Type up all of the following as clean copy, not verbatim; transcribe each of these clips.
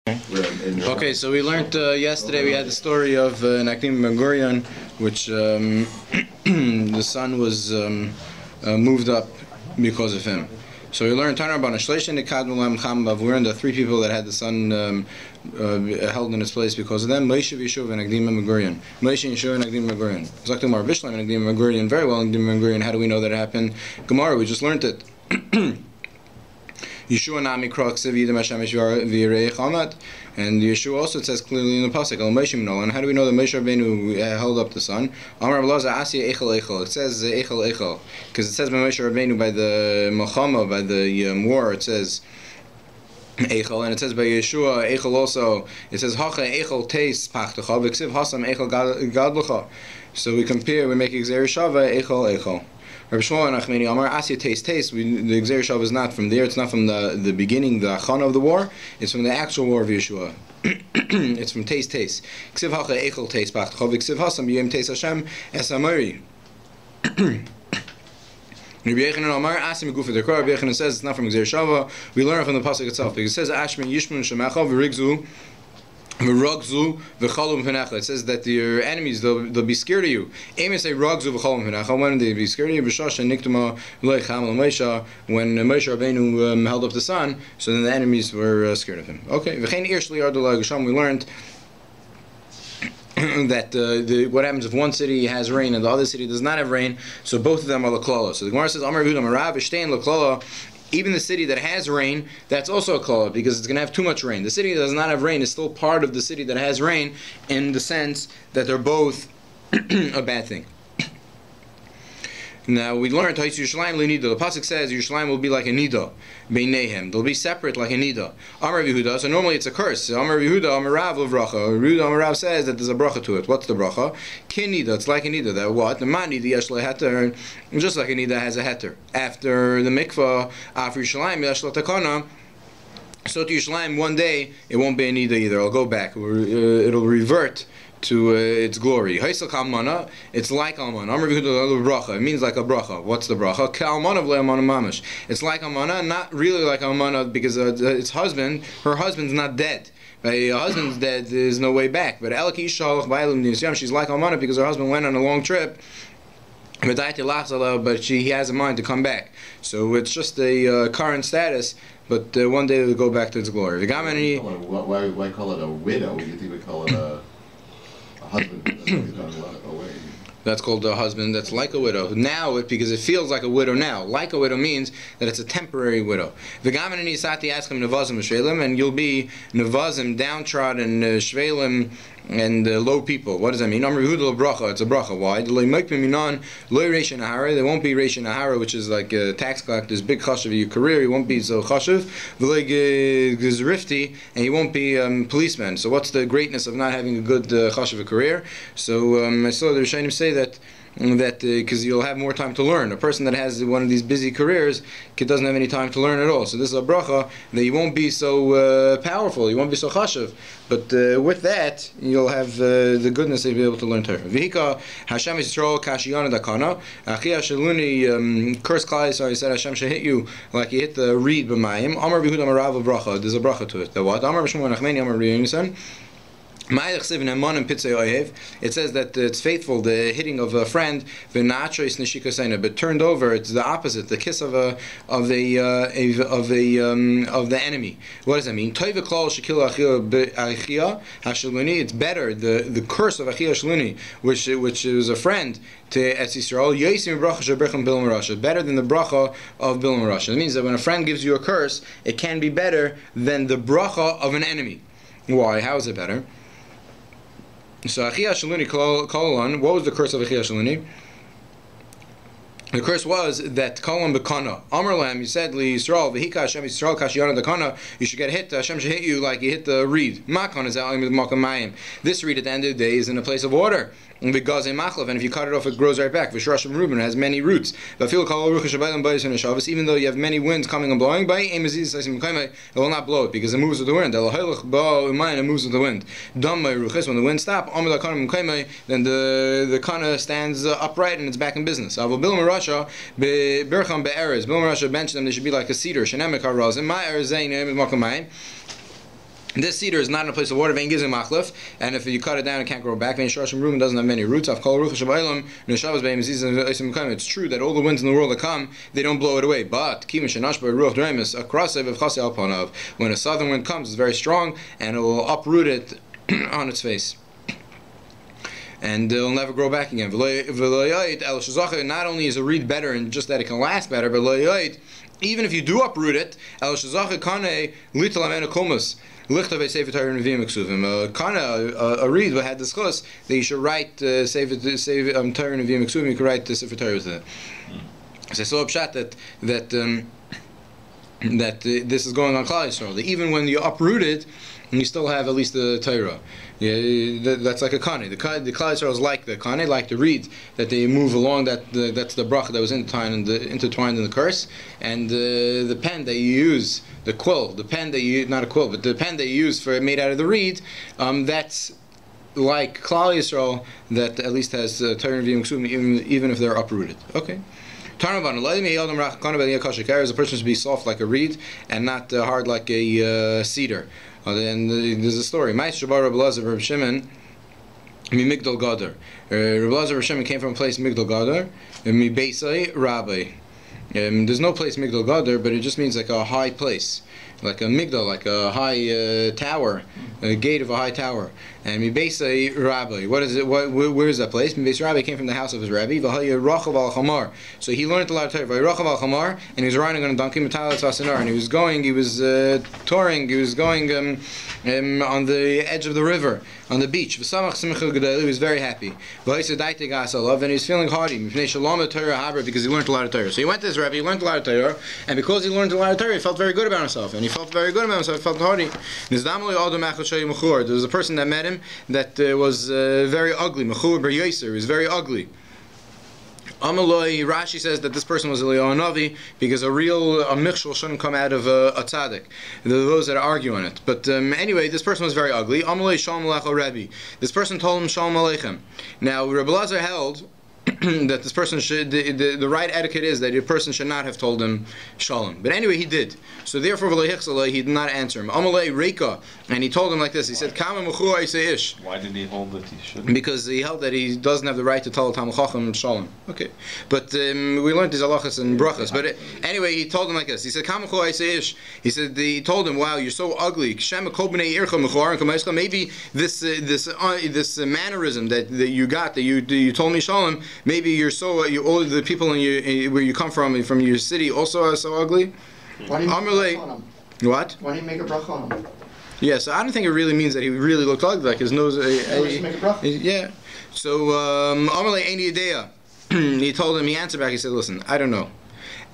Okay, so we learned yesterday, we had the story of Nakdim Ben Gurion, which the son was moved up because of him. So we learned the three people that had the son held in his place because of them. Moshe, Yeshuv, and Nakdim Ben Gurion. Moshe, Yeshuv, and Nakdim Ben Gurion. Zaktimar Bishlam and Nakdim Ben Gurion. Very well, Nakdim Ben Gurion. How do we know that it happened? Gemara, we just learned it. Yeshua Nami Kroksiv Yidam Hashem Virei Chamat, and Yeshua also says clearly in the pasuk Al Moshe Menol. And how do we know that Moshe Rabbeinu held up the sun? Amar Blaza Asiya Echel Echel. It says Echel Echel because it says by Moshe Rabbeinu by the Melchama, by the war. It says Echel, and it says by Yeshua Echel also. It says Hacha Echel Teis Pachtecha V'Ksiv Hasam Echel Gadlecha. So we compare, we make Exer Shava Echel Echel. Rabbi Shmuel and Achmeni Amar Asya Taste. The Exer Shav is not from there. It's not from the beginning, the Achana of the war. It's from the actual war of Yeshua. It's from Taste. Ksiv Hacha Echel Taste Pachtachav Ksiv Hasam Yem Taste Hashem Esamari. Rabbi Yechanan Amar Asim Gufa Dekar. Rabbi Yechanan says it's not from Exer Shava. We learn from the pasuk itself because it says Ashmin Yishmun Shemacha V'Rigzu. It says that your enemies, they'll be scared of you. When they be scared of you, when Moshe Rabbeinu held up the sun, so then the enemies were scared of him. Okay, we learned that what happens if one city has rain and the other city does not have rain, so both of them are laklala. So the Gemara says, Amar Yehuda Marav Ishtain laklala. Even the city that has rain, that's also a klala because it's going to have too much rain. The city that does not have rain is still part of the city that has rain in the sense that they're both a bad thing. Now we learned the pasuk says Yerushalayim will be like a nida, beinehem. They'll be separate like a nida. Amar Yehuda. So normally it's a curse. So Amar Yehuda, Amar Rav Lavracha. Yehuda Amar Rav says that there's a bracha to it. What's the bracha? Kin nida. It's like a nida. That what? The man nida yesh leheter. Just like a nida has a heter. After the mikvah, after Yerushalayim yesh letakana. So to Yerushalayim one day it won't be a nida either. It'll go back. It'll revert to its glory. It's like almana. It means like a bracha. What's the bracha? It's like almana, not really like almana because its husband, her husband's not dead. Her husband's dead, there's no way back. But she's like almana because her husband went on a long trip. But he has a mind to come back. So it's just a current status, but one day it'll go back to its glory. Why call it a widow? You think we call it a husband who's gone away? That's called a husband that's like a widow. Now, because it feels like a widow now. Like a widow means that it's a temporary widow. And you'll be nevazim, downtrodden, shvelim, and low people. What does that mean? It's a bracha. Why? There won't be Reish Nahara, which is like a tax collector's big chashav of your career. He won't be so chashav. Rifti, and he won't be policeman. So what's the greatness of not having a good chashav career? So I saw the Rishonim say that because you'll have more time to learn. A person that has one of these busy careers doesn't have any time to learn at all. So this is a bracha that you won't be so powerful, you won't be so chashav. But with that, you'll have the goodness that you'll be able to learn Torah. V'hika Hashem Yisrael kashiyana dakana achia shaluni curse Klal Yisrael. He said Hashem should hit you like he hit the reed b'mayim. Amar v'huda marav bracha. There's a bracha to it. The what? Amar b'shmuel nachmeni amar b'yonison. It says that it's faithful, the hitting of a friend, but turned over. It's the opposite, the kiss of the enemy. What does that mean? It's better. The curse of Achia Shaluni, which is a friend to Etz Yisrael, better than the bracha of Bilam Rasha. It means that when a friend gives you a curse, it can be better than the bracha of an enemy. Why? How is it better? So Achia Shaluni kolon. What was the curse of Achia Shaluni? The curse was that kolon bekana. Amar lam, you said li Yisrael v'hika Hashem Yisrael kashiyana dekana. You should get hit. Hashem should hit you like you hit the reed. Makon is out with makamayim. This reed at the end of the day is in a place of water. And if you cut it off, it grows right back. V'shrash Reuben has many roots. Even though you have many winds coming and blowing, it will not blow it because it moves with the wind. It moves with the wind. When the wind stops, then the kana stands upright and it's back in business. Bergman benched them. They should be like a cedar. This cedar is not in a place of water, and if you cut it down, it can't grow back. It doesn't have many roots. It's true that all the winds in the world that come, they don't blow it away. But when a southern wind comes, it's very strong, and it will uproot it on its face. And it'll never grow back again. Not only is a reed better in just that it can last better, but even if you do uproot it, a reed had discussed that you should write Sefer Torah and Nevi'im Ksuvim. You could write Sefer Torah with it. So I saw a pshat that this is going on Klal Yisrael. That even when you uproot it, you still have at least the Torah. Yeah, that's like a kane. The Klal Yisrael is like the kane, like the reed that they move along. That's the bracha that was intertwined in the curse. And the pen that you use, the quill, the pen that you not a quill, but the pen that you use for made out of the reed, that's like Klal Yisrael that at least has Torah and Nevi'im even if they're uprooted. Okay. Is a person should be soft like a reed and not hard like a cedar. And there's a story. Rabbi Shimon, Migdal Gadar. Rabbi Shimon came from a place Migdal Gadar. Rabbi. There's no place Migdal Gadar, but it just means like a high place, like a migdal, like a high tower, a gate of a high tower. And Mibesai Rabbi, what is it? Where is that place? Mibesai Rabbi came from the house of his Rabbi. So he learned a lot of Torah. And he was riding on a donkey, and he was touring. He was going on the edge of the river, on the beach. He was very happy. And he was feeling hardy because he learned a lot of Torah. So he went to his Rabbi, he learned a lot of Torah, and because he learned a lot of Torah, he felt very good about himself. And he felt very good about himself, he felt hardy. There was a person that met him that was very ugly. Mechur ber Yossi was very ugly. Amaloi, Rashi says that this person was a Navi because a michshel shouldn't come out of a tzaddik. Those that argue on it. But anyway, this person was very ugly. Amaloi shalom aleichem Rabbi. This person told him shalom aleichem. Now Rabbi Lazar held that this person should, the right etiquette is that a person should not have told him shalom. But anyway, he did. So therefore, he did not answer him. Amalei Reika, and he told him like this. He said, Kama mechur ish. Why did he hold that he shouldn't? Because he held that he doesn't have the right to tell Talmid Chacham shalom. Okay. But we learned these halachas and brachas. But anyway, he told him like this. He said, Kama mechur ish. He said, he told him, wow, you're so ugly. Maybe this mannerism that you got, that you told me shalom, maybe you're so all the people where you come from your city also are so ugly. Why do you make a bracha on him? What? Why do you make a bracha on him? Yeah, so I don't think it really means that he really looked ugly, like his nose. Make a bracha. Yeah. So Amalei Eini Idea. He told him. He answered back. He said, "Listen, I don't know."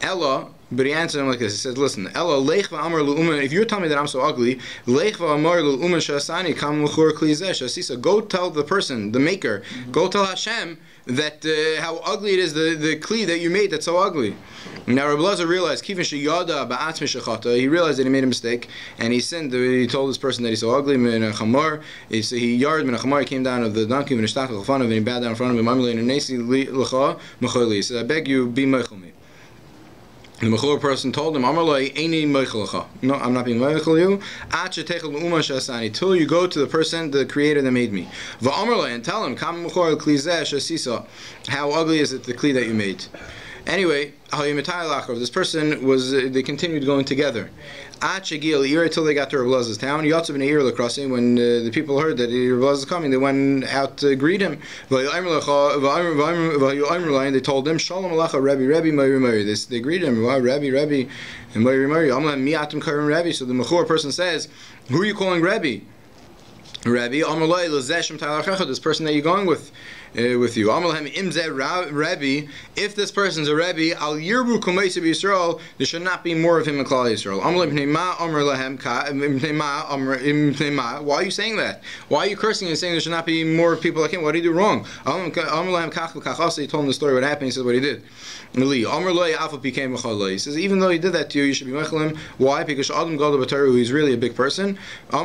Ella. But he answered him like this. He said, "Listen, Ella leich va'amar lu'umen. If you're telling me that I'm so ugly, leich va'amar lu'umen shasani kam l'chur klizeh shasisa. Go tell the person, the maker. Go tell Hashem that how ugly it is, the kli that you made that's so ugly." Now Rabbi Lazar realized, he realized that he made a mistake and he sinned. He told this person that he's so ugly. He yard he came down of the donkey and he bowed down in front of him. He said, "I beg you, be meichel me." The mechur person told him, no, I'm not being meichel you, till you go to the person, the creator that made me. And tell him, how ugly is it, the kli that you made. Anyway, this person they continued going together. Until they got to Rabbi Lazar's town. When the people heard that Rabbi Lazar was coming, they went out to greet him. And they told him, Shalom Alecha, Rabbi, Rabbi, Meiri, Meiri. They greeted him, Rabbi, Rabbi, and Meiri, Meiri. So the mechur person says, who are you calling Rabbi? Rabbi, this person that you're going with you. Rabbi, if this person's a Rabbi, al yirbu kumeisa b'Yisrael, there should not be more of him in Klal Yisrael. Why are you saying that? Why are you cursing and saying there should not be more people like him? What did he do wrong? He told him the story, what happened, he said what he did. He says, even though he did that to you, you should be meichel him. Why? Because Adam Gadol B'Torah, he's really a big person. He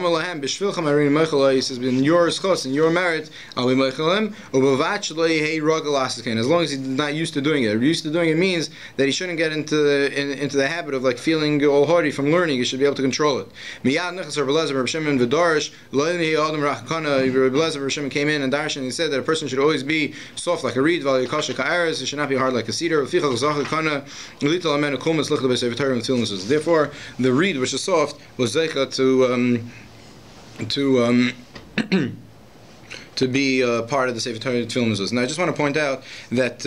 says, in your schos, in your merit, I'll be meichel him. As long as he's not used to doing it. Used to doing it means that he shouldn't get into the habit of like feeling all haughty from learning. He should be able to control it. Came in and Darshan and he said that a person should always be soft like a reed, it should not be hard like a cedar. Therefore, the reed which is soft was Zechus to be part of the Sefer Torah Tefillin. Now, I just want to point out that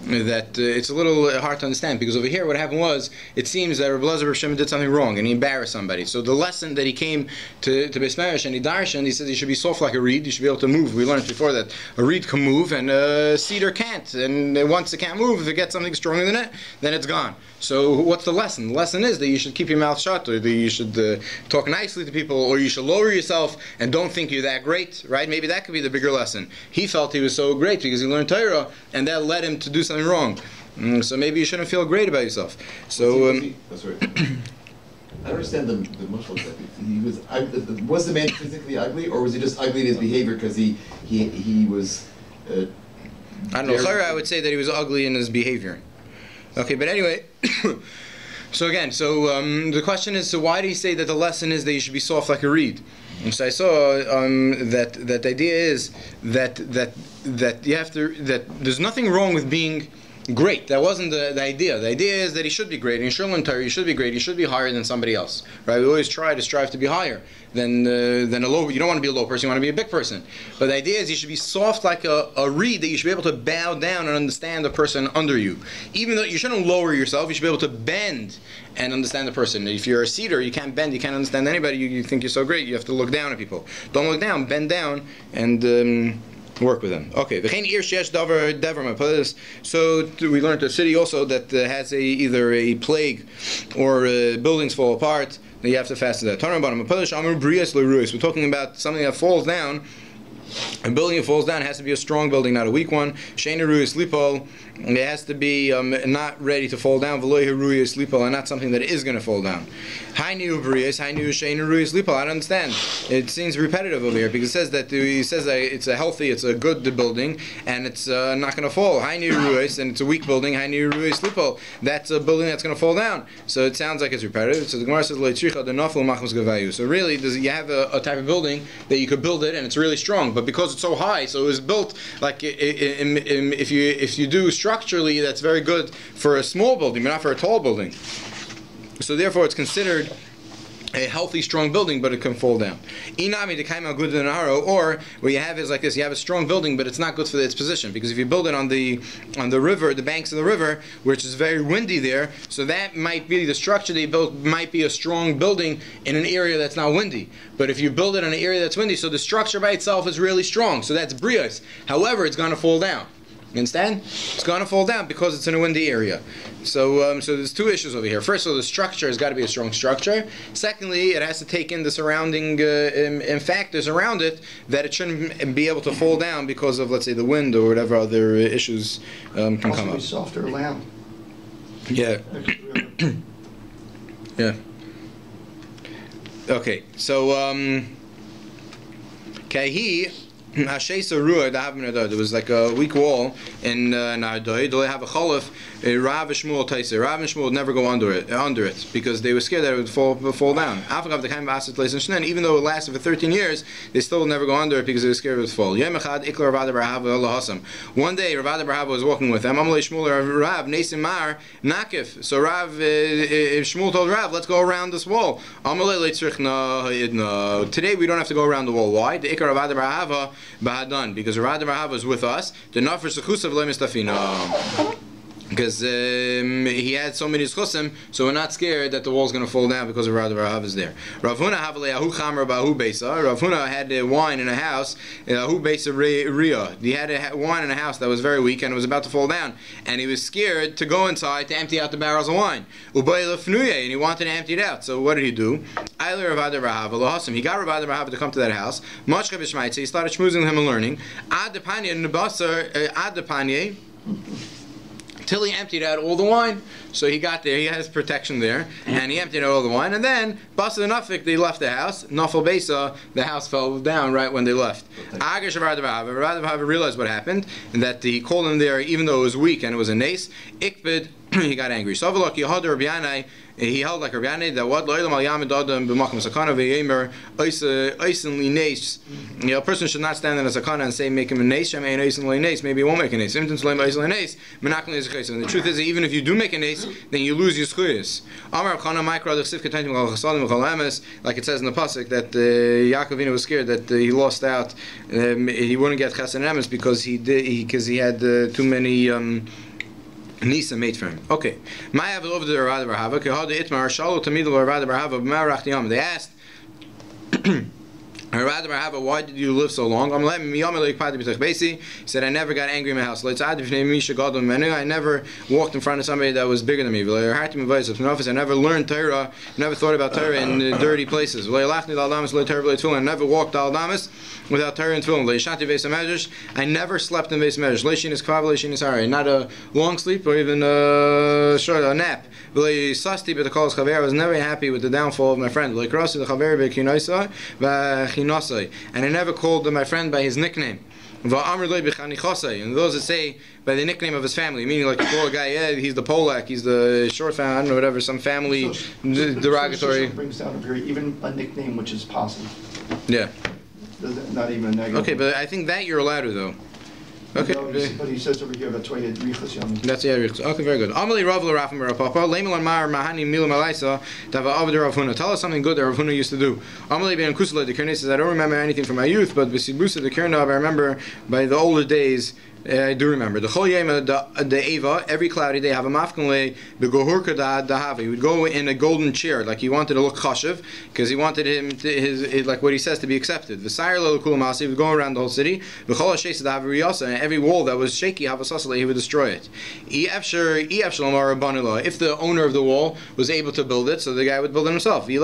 it's a little hard to understand, because over here what happened was, it seems that Rabbi Elazar Shimon did something wrong and he embarrassed somebody. So the lesson that he came to Beis Medrash and he darshan, he said he should be soft like a reed, you should be able to move. We learned before that a reed can move and a cedar can't, and once it can't move, if it gets something stronger than it, then it's gone. So what's the lesson? The lesson is that you should keep your mouth shut, or that you should talk nicely to people, or you should lower yourself and don't think you're that great, right? Maybe that could be the bigger lesson. He felt he was so great because he learned Torah, and that led him to do something wrong. So maybe you shouldn't feel great about yourself. So that's right. I don't understand the muscle. Was the man physically ugly, or was he just ugly in his behavior because he was? I don't know. I would say that he was ugly in his behavior. Okay, but anyway. So again, the question is, so why do you say that the lesson is that you should be soft like a reed? And so I saw that the idea is that you have to, that there's nothing wrong with being great. That wasn't the idea. The idea is that he should be great. And you should learn Torah. You should be great. You should be higher than somebody else, right? We always strive to be higher than a low. You don't want to be a low person. You want to be a big person. But the idea is you should be soft like a reed, that you should be able to bow down and understand the person under you. Even though you shouldn't lower yourself, you should be able to bend and understand the person. If you're a cedar, you can't bend. You can't understand anybody. You think you're so great. You have to look down at people. Don't look down. Bend down and work with them. Okay. So we learned a city also that has either a plague or buildings fall apart. Then you have to fast that. We're talking about something that falls down. A building that falls down has to be a strong building, not a weak one. It has to be not ready to fall down, and not something that is going to fall down. I don't understand. It seems repetitive over here, because it says that it's a healthy, it's a good building, and it's not going to fall. And it's a weak building. That's a building that's going to fall down. So it sounds like it's repetitive. So the Gemara says, so really, you have a type of building that you could build it, and it's really strong, but because it's so high, so it was built like if you do structurally, that's very good for a small building, but not for a tall building. So therefore, it's considered a healthy, strong building, but it can fall down. Or what you have is like this: you have a strong building, but it's not good for its position, because if you build it on the river, the banks of the river, which is very windy there, so that might be the structure they built might be a strong building in an area that's not windy. But if you build it in an area that's windy, so the structure by itself is really strong, so that's brios. However, it's going to fall down. You understand? It's going to fall down because it's in a windy area. So there's two issues over here. First of all, the structure has got to be a strong structure. Secondly, it has to take in the surrounding factors around it, that it shouldn't be able to fall down because of, let's say, the wind or whatever other issues can come up. Softer lamb. Yeah. Yeah. Okay. So there was like a weak wall in Aryai. They have a cholif. Rav and Shmuel Taisa. Rav and Shmuel would never go under it because they were scared that it would fall down. Even though it lasted for 13 years, they still would never go under it because they were scared it would fall. One day, Rav Barhava was walking with them. So Rav, Shmuel told Rav, let's go around this wall. Today we don't have to go around the wall. Why? The Ikar Rav Barhava Bahadan, because Rav Barhava was with us. The Nafar Zechus of Lemistafina. Because he had so many zchusim, so we're not scared that the wall's going to fall down because of Rav Barhava is there. Rav Huna had wine in a house. He had wine in a house that was very weak and it was about to fall down, and he was scared to go inside to empty out the barrels of wine. And he wanted to empty it out. So what did he do? He got Rav Barhava to come to that house. He started schmoozing with him and learning. till he emptied out all the wine. So he got there, he has protection there, and he emptied out all the wine, and then, Basa Nafik, they left the house. Nafal Besa, the house fell down right when they left. Agash Rabbi realized what happened, and that he called him there, even though it was weak and it was a nace. Ikbid, he got angry. Savalak Yehad Rabbi, he held like Rabbi that what loylam al yamid adam b'makom sakana v'yemer oisen li nes. A person should not stand in a sakana and say make him a nes. Shem ein oisen li nes. Maybe he won't make a nes. Imtin shalem oisen li nes. Menachem li zechus. And the truth is, even if you do make a nes, then you lose your zechus. Amar Chana Ma'ikra Dechsiv Ketantim Chal Chasadim Chal Emes, like it says in the pasuk that Yaakov was scared that he lost out. He wouldn't get Chesed and Emes because he had too many. Nisa made for him. Okay. They asked, why did you live so long? He said, I never got angry in my house. I never walked in front of somebody that was bigger than me. I never learned Torah, never thought about Torah in dirty places. I never walked al damas without Torah and tefillin. I never slept in Beis Medrash. Not a long sleep or even a nap. I was never happy with the downfall of my friend. And I never called my friend by his nickname. And those that say by the nickname of his family, meaning like you call a guy, yeah, he's the Polak, he's the short family, I don't know, whatever, some family derogatory. So brings down even a nickname which is positive. Yeah. Not even a negative. Okay, but I think that you're allowed to though. Okay. No, but he says over here that's why he had Richas Yom. That's Richas. Okay, very good. Amali Rav Rafam Rapapa, Lemel Mar Mahani Milam Alaisa, Dava Avd Rav Huna. Tell us something good that Rav Huna used to do. Amali Ben Kusala the Kernis says, I don't remember anything from my youth, but Bisibusa the Kernab, I remember by the older days. I do remember the Chol Yema the Eva. Every cloudy day have a mafkanle the Gohurka da Havi. He would go in a golden chair, like he wanted to look chashiv, because he wanted him to his like what he says to be accepted. The Sire Kulamasi he would go around the whole city. The Chol Hashes da Havi and every wall that was shaky Havasasale he would destroy it. If the owner of the wall was able to build it, so the guy would build it himself. And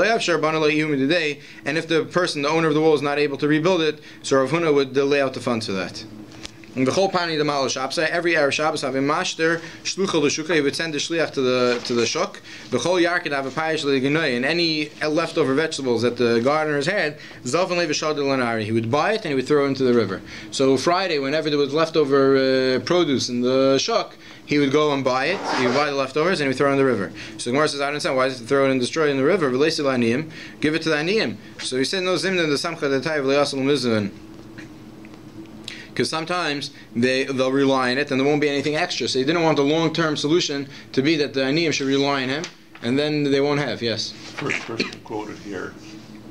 if the person, the owner of the wall, is not able to rebuild it, so Rav Huna would lay out the funds for that. And the whole pani the Mal Shabsa, every Arab Shabbos have a master shluchal l'shuka. He would send the shliach to the shuk. The whole yarkid have a payish l'ginoi, and any leftover vegetables that the gardeners had, zalvan leveshadil lanari. He would buy it and he would throw it into the river. So Friday, whenever there was leftover produce in the shuk, he would go and buy it. He would buy the leftovers and he would throw it in the river. So the Gemara says, I don't understand why does he throw it and destroy it in the river? Give it to the aniyim. So he said, no zimna the samcha the tayiv le'asal mizun. Because sometimes they'll rely on it and there won't be anything extra. So he didn't want the long-term solution to be that the aniyim should rely on him, and then they won't have. Yes. First person quoted here,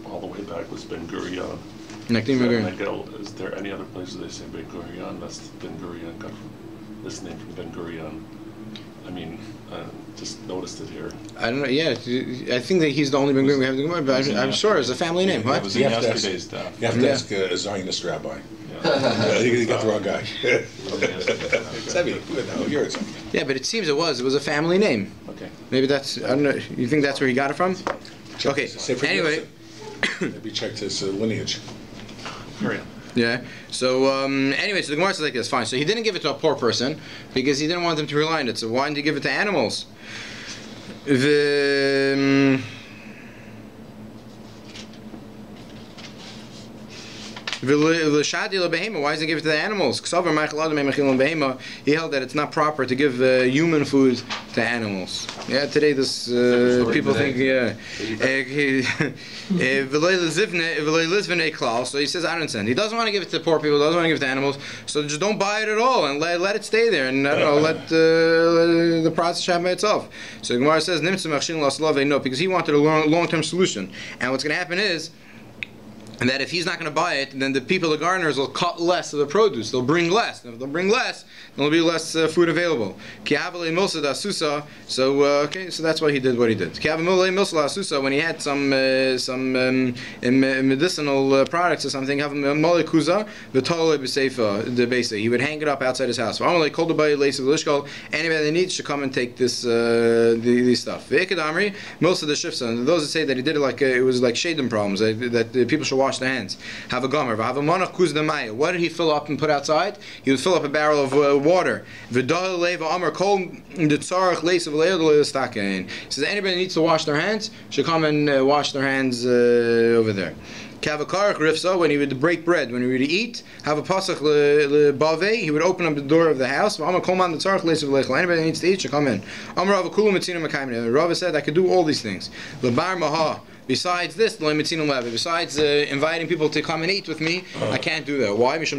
all the way back, was Ben Gurion. Is there any other places they say Ben Gurion? That's Ben Gurion got this name from Ben Gurion. I mean, just noticed it here. I don't know. Yeah, I think that he's the only Ben Gurion we have to go by, but I'm sure it's a family name. What? It was in yesterday's DAF. You have to ask a Zionist rabbi. You got the wrong guy. Yeah, but it seems it was a family name. Okay. Maybe that's, I don't know, you think that's where he got it from? Okay, anyway. Maybe checked his lineage. Carry on. Yeah, so anyway, so the Gemara says like this, fine. So he didn't give it to a poor person because he didn't want them to rely on it. So why didn't he give it to animals? Why does he give it to the animals? He held that it's not proper to give human food to animals. Yeah, today this people think so he says I don't understand. He doesn't want to give it to poor people, doesn't want to give it to animals, so just don't buy it at all and let it stay there and I don't know, let the process happen by itself. So the Gemara says no, because he wanted a long-term solution, and what's going to happen is and that if he's not going to buy it, then the people, the gardeners, will cut less of the produce. They'll bring less. And if they'll bring less, there'll be less food available. So okay, so that's why he did what he did. When he had some medicinal products or something, he would hang it up outside his house. Anybody that needs should come and take this these stuff. Most of the shifts, those that say that he did it like it was like shadim problems, that the people should wash wash their hands. Have a gomer. Have a monach kuz demaya. What did he fill up and put outside? He would fill up a barrel of water. V'dal leva amar kol the tzarich leis of leil. He says anybody needs to wash their hands should come and wash their hands over there. Kavakarach rifsa, when he would break bread, when he would eat, have a pasach lebave, he would open up the door of the house. Anybody that needs to eat should come in. Rava said, I could do all these things. Besides this, besides inviting people to come and eat with me, I can't do that. Why? Because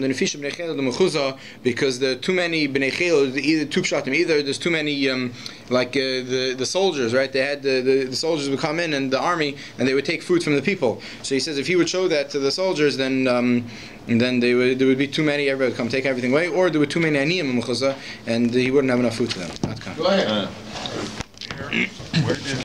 there are too many bnei chel, either there's too many, the soldiers, right? They had the soldiers would come in and the army, and they would take food from the people. So he says if he would show that to the soldiers, then there would be too many, everybody would come take everything away, or there were too many aniyim and he wouldn't have enough food for them. Go ahead. Where did